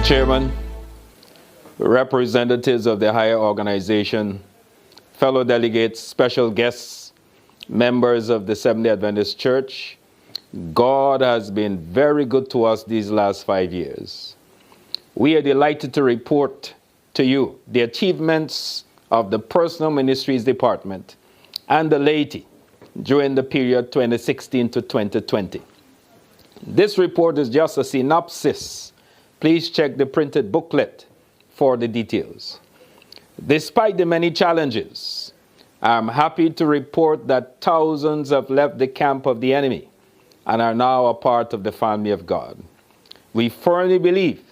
Mr. Chairman, representatives of the higher organization, fellow delegates, special guests, members of the Seventh-day Adventist Church, God has been very good to us these last 5 years. We are delighted to report to you the achievements of the Personal Ministries Department and the laity during the period 2016 to 2020. This report is just a synopsis. Please check the printed booklet for the details. Despite the many challenges, I'm happy to report that thousands have left the camp of the enemy and are now a part of the family of God. We firmly believe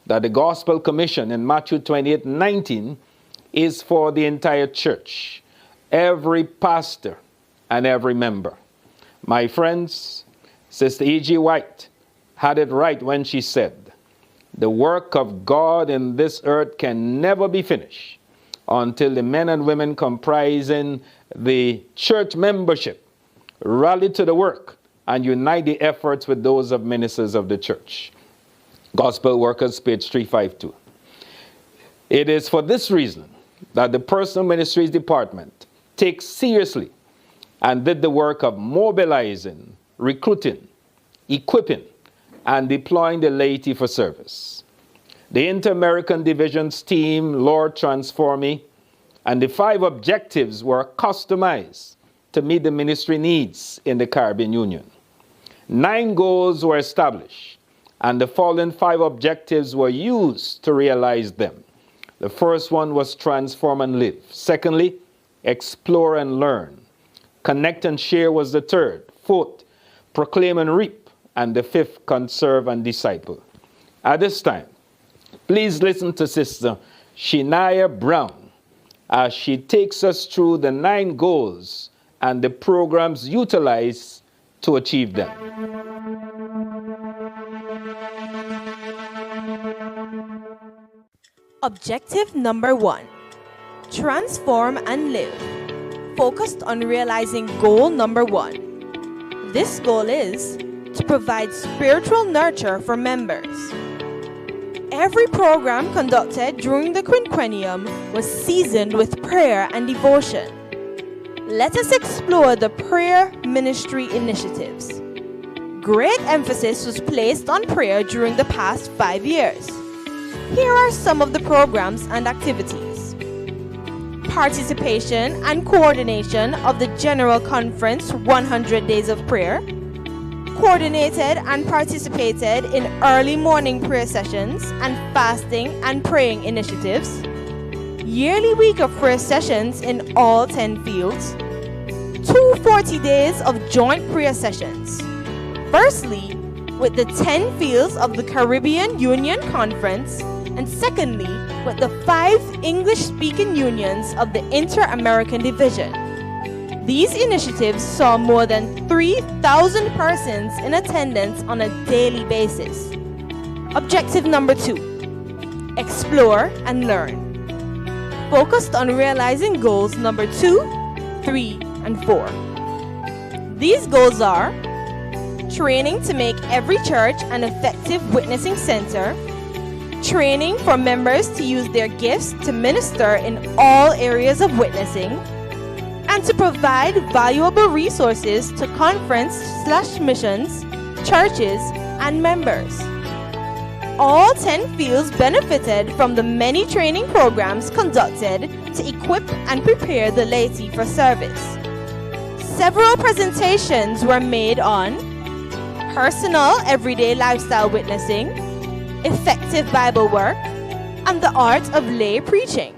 that the Gospel Commission in Matthew 28:19 is for the entire church, every pastor and every member. My friends, Sister E.G. White had it right when she said, "The work of God in this earth can never be finished until the men and women comprising the church membership rally to the work and unite the efforts with those of ministers of the church." Gospel Workers, page 352. It is for this reason that the Personal Ministries Department takes seriously and did the work of mobilizing, recruiting, equipping, and deploying the laity for service. The Inter-American Division's team, Lord Transform Me, and the 5 objectives were customized to meet the ministry needs in the Caribbean Union. 9 goals were established, and the following 5 objectives were used to realize them. The first one was transform and live. Secondly, explore and learn. Connect and share was the third. Fourth, proclaim and reap. And the 5th, conserve and disciple. At this time, please listen to Sister Shania Brown as she takes us through the 9 goals and the programs utilized to achieve them. Objective number 1, transform and live. Focused on realizing goal number 1. This goal is to provide spiritual nurture for members. Every program conducted during the quinquennium was seasoned with prayer and devotion. Let us explore the prayer ministry initiatives. Great emphasis was placed on prayer during the past 5 years. Here are some of the programs and activities. Participation and coordination of the General Conference 100 Days of Prayer. Coordinated and participated in early morning prayer sessions and fasting and praying initiatives. Yearly week of prayer sessions in all 10 fields. 240 days of joint prayer sessions. Firstly, with the 10 fields of the Caribbean Union Conference, and secondly, with the 5 English-speaking unions of the Inter-American Division. These initiatives saw more than 3,000 persons in attendance on a daily basis. Objective number 2, explore and learn. Focused on realizing goals number 2, 3, and 4. These goals are training to make every church an effective witnessing center, training for members to use their gifts to minister in all areas of witnessing, and to provide valuable resources to conference/missions, churches, and members. All 10 fields benefited from the many training programs conducted to equip and prepare the laity for service. Several presentations were made on personal everyday lifestyle witnessing, effective Bible work, and the art of lay preaching.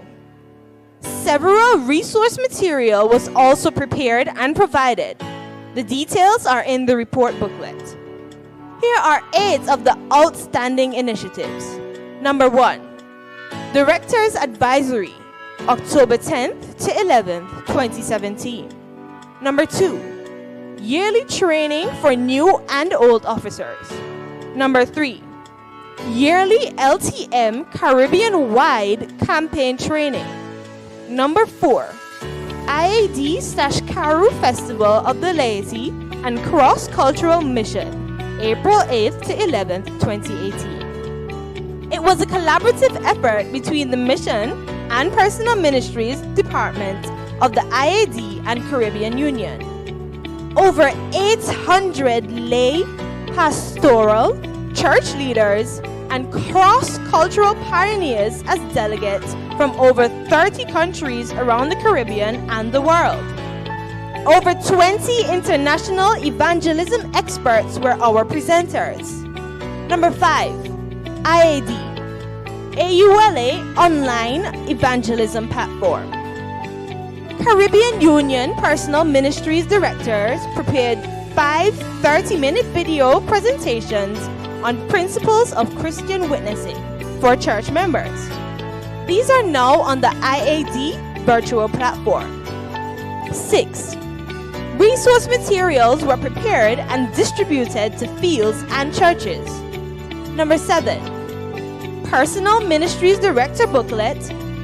Several resource material was also prepared and provided. The details are in the report booklet. Here are 8 of the outstanding initiatives. Number 1, Directors Advisory, October 10th to 11th, 2017. Number 2, Yearly Training for New and Old Officers. Number 3, Yearly LTM Caribbean-wide Campaign Training. Number 4, IAD/Caru Festival of the Laity and Cross-Cultural Mission, April 8th to 11th, 2018. It was a collaborative effort between the Mission and Personal Ministries Department of the IAD and Caribbean Union. Over 800 lay, pastoral, church leaders, and cross-cultural pioneers as delegates from over 30 countries around the Caribbean and the world. Over 20 international evangelism experts were our presenters. Number 5, IAD, AULA Online Evangelism Platform. Caribbean Union Personal Ministries Directors prepared 5 30-minute video presentations on principles of Christian witnessing for church members. These are now on the IAD virtual platform. 6. Resource materials were prepared and distributed to fields and churches. Number 7. Personal Ministries Director booklet,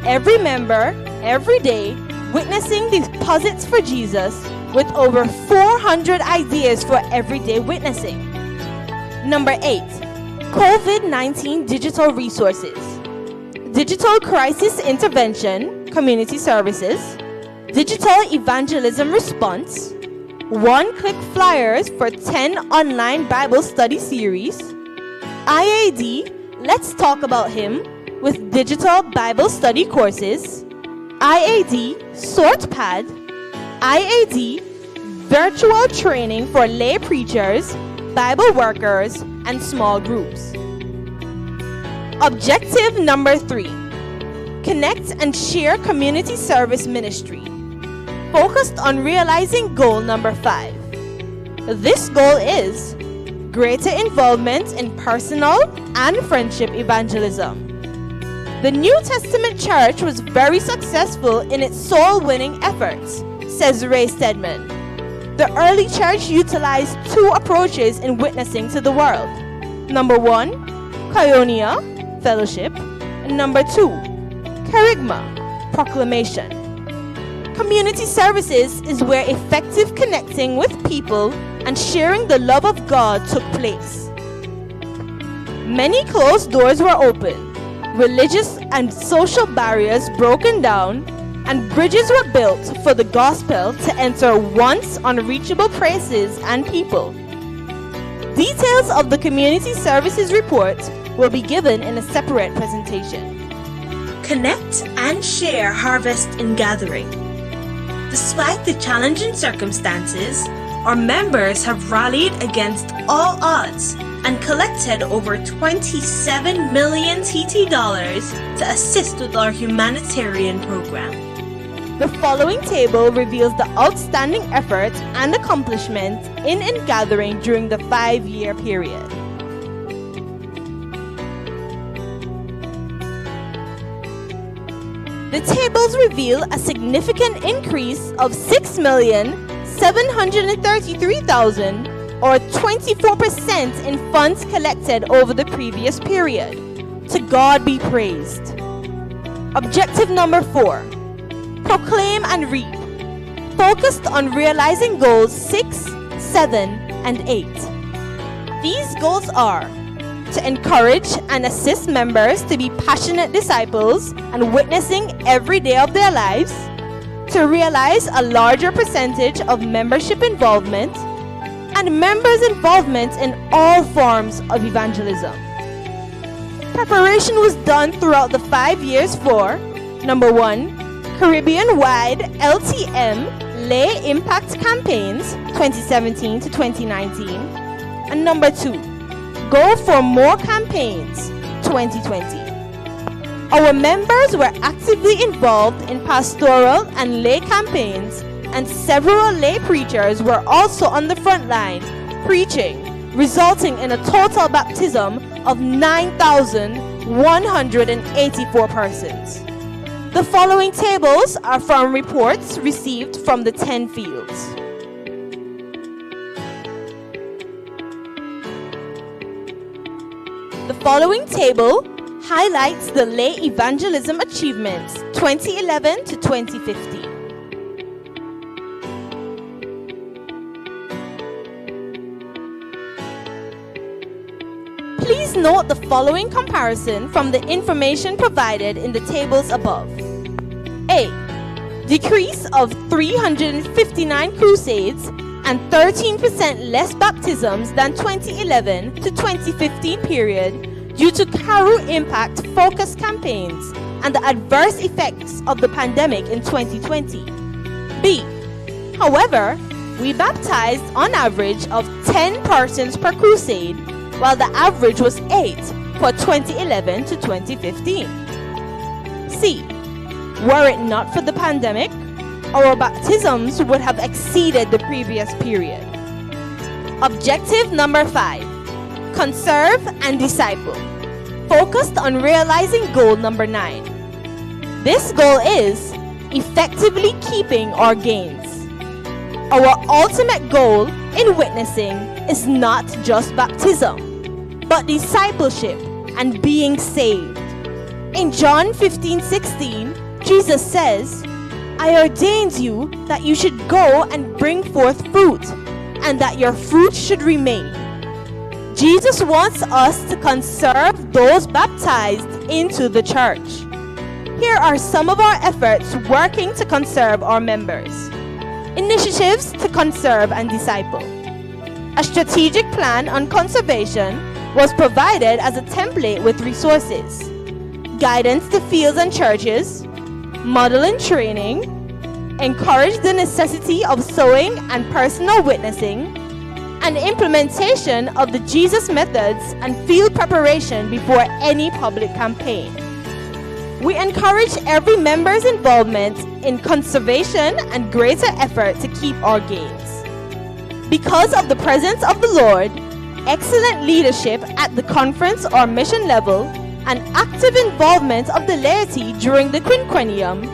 Every Member, Every Day, Witnessing Deposits for Jesus, with over 400 ideas for everyday witnessing. Number 8. COVID-19 digital resources, Digital Crisis Intervention, Community Services, Digital Evangelism Response, one-click flyers for 10 online Bible study series, IAD, Let's Talk About Him, with digital Bible study courses, IAD, SortPad, IAD, virtual training for lay preachers, Bible workers, and small groups. Objective number 3, connect and share community service ministry, focused on realizing goal number 5. This goal is greater involvement in personal and friendship evangelism. The New Testament church was very successful in its soul-winning efforts, says Ray Stedman. The early church utilized 2 approaches in witnessing to the world. Number 1, koinonia, fellowship, and number 2, kerygma, proclamation. Community services is where effective connecting with people and sharing the love of God took place. Many closed doors were opened, religious and social barriers broken down, and bridges were built for the gospel to enter once unreachable places and people. Details of the Community Services Report will be given in a separate presentation. Connect and share harvest and gathering. Despite the challenging circumstances, our members have rallied against all odds and collected over 27 million TT dollars to assist with our humanitarian program. The following table reveals the outstanding effort and accomplishment in and gathering during the 5-year period. The tables reveal a significant increase of 6,733,000 or 24% in funds collected over the previous period. To God be praised. Objective number 4. Proclaim and reap. Focused on realizing goals 6, 7, and 8. These goals are to encourage and assist members to be passionate disciples and witnessing every day of their lives, to realize a larger percentage of membership involvement, and members' involvement in all forms of evangelism. Preparation was done throughout the 5 years for number 1, Caribbean-wide LTM Lay Impact Campaigns 2017 to 2019, and number 2, Go for More Campaigns 2020. Our members were actively involved in pastoral and lay campaigns, and several lay preachers were also on the front line preaching, resulting in a total baptism of 9,184 persons. The following tables are from reports received from the 10 fields. The following table highlights the lay evangelism achievements 2011 to 2015. Please note the following comparison from the information provided in the tables above. A. Decrease of 359 crusades and 13% less baptisms than 2011 to 2015 period due to Karu Impact focus campaigns and the adverse effects of the pandemic in 2020. B. However, we baptized on average of 10 persons per crusade, while the average was 8 for 2011 to 2015. C. Were it not for the pandemic, our baptisms would have exceeded the previous period. Objective number 5. Conserve and disciple. Focused on realizing goal number 9. This goal is effectively keeping our gains. Our ultimate goal in witnessing is not just baptism, but discipleship and being saved. In John 15:16, Jesus says, I ordained you that you should go and bring forth fruit, and that your fruit should remain. Jesus wants us to conserve those baptized into the church. Here are some of our efforts working to conserve our members. Initiatives to conserve and disciple. A strategic plan on conservation was provided as a template with resources, guidance to fields and churches, model and training, encourage the necessity of sowing and personal witnessing, and implementation of the Jesus methods and field preparation before any public campaign. We encourage every member's involvement in conservation and greater effort to keep our gains. Because of the presence of the Lord, excellent leadership at the conference or mission level, and active involvement of the laity during the quinquennium,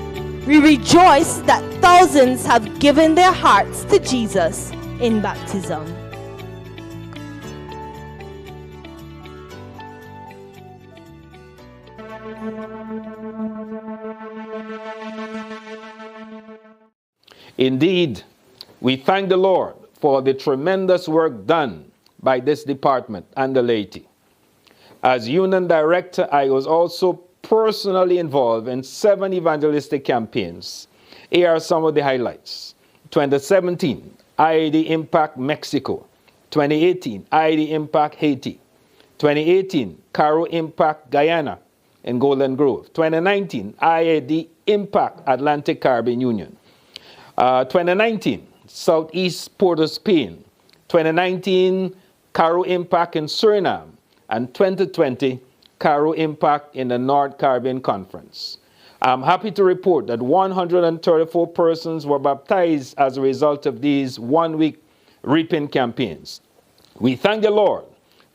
we rejoice that thousands have given their hearts to Jesus in baptism. Indeed, we thank the Lord for the tremendous work done by this department and the laity. As union director, I was also personally involved in 7 evangelistic campaigns. Here are some of the highlights. 2017, IAD Impact Mexico. 2018, IAD Impact Haiti. 2018, Caro Impact Guyana in Golden Grove. 2019, IAD Impact Atlantic Caribbean Union. 2019, Southeast Port of Spain. 2019, Caro Impact in Suriname. And 2020, Caro Impact in the North Caribbean Conference. I'm happy to report that 134 persons were baptized as a result of these one-week reaping campaigns. We thank the Lord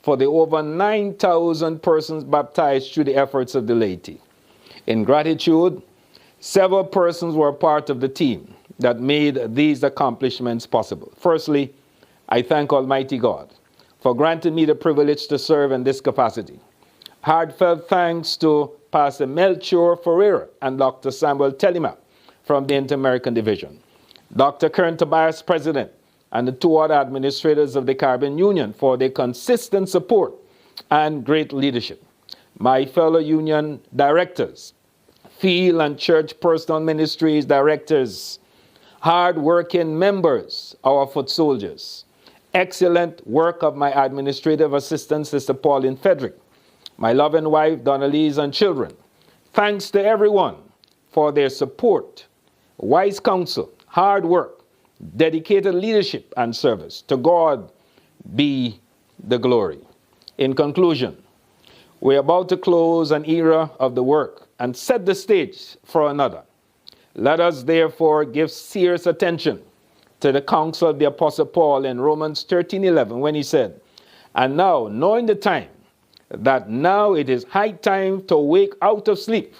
for the over 9,000 persons baptized through the efforts of the laity. In gratitude, several persons were part of the team that made these accomplishments possible. Firstly, I thank Almighty God for granting me the privilege to serve in this capacity. Heartfelt thanks to Pastor Melchior Ferreira and Dr. Samuel Telema from the Inter-American Division, Dr. Kern Tobias, President, and the 2 other administrators of the Caribbean Union for their consistent support and great leadership. My fellow union directors, field and church personal ministries directors, hard-working members, our foot soldiers, excellent work of my administrative assistant, Sister Pauline Frederick, my loving wife, Donnelise, and children. Thanks to everyone for their support, wise counsel, hard work, dedicated leadership, and service. To God be the glory. In conclusion, we're about to close an era of the work and set the stage for another. Let us therefore give serious attention to the counsel of the Apostle Paul in Romans 13:11 when he said, "And now, knowing the time, that now it is high time to wake out of sleep,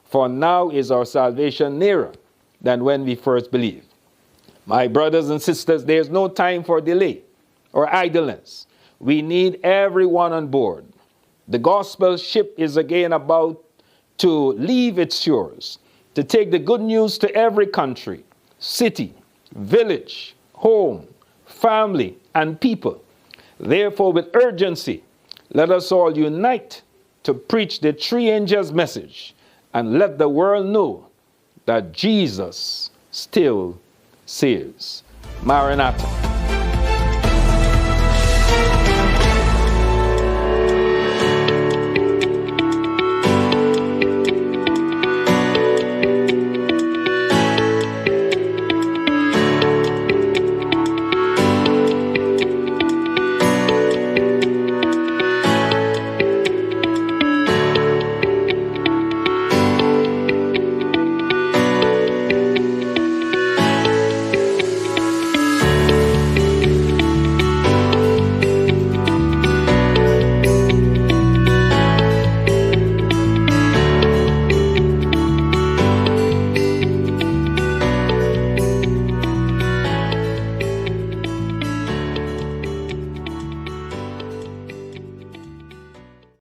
for now is our salvation nearer than when we first believed." My brothers and sisters, there's no time for delay or idleness. We need everyone on board. The gospel ship is again about to leave its shores, to take the good news to every country, city, village, home, family, and people. Therefore, with urgency, Let us all unite to preach the three angels' message and let the world know that Jesus still saves. Maranatha.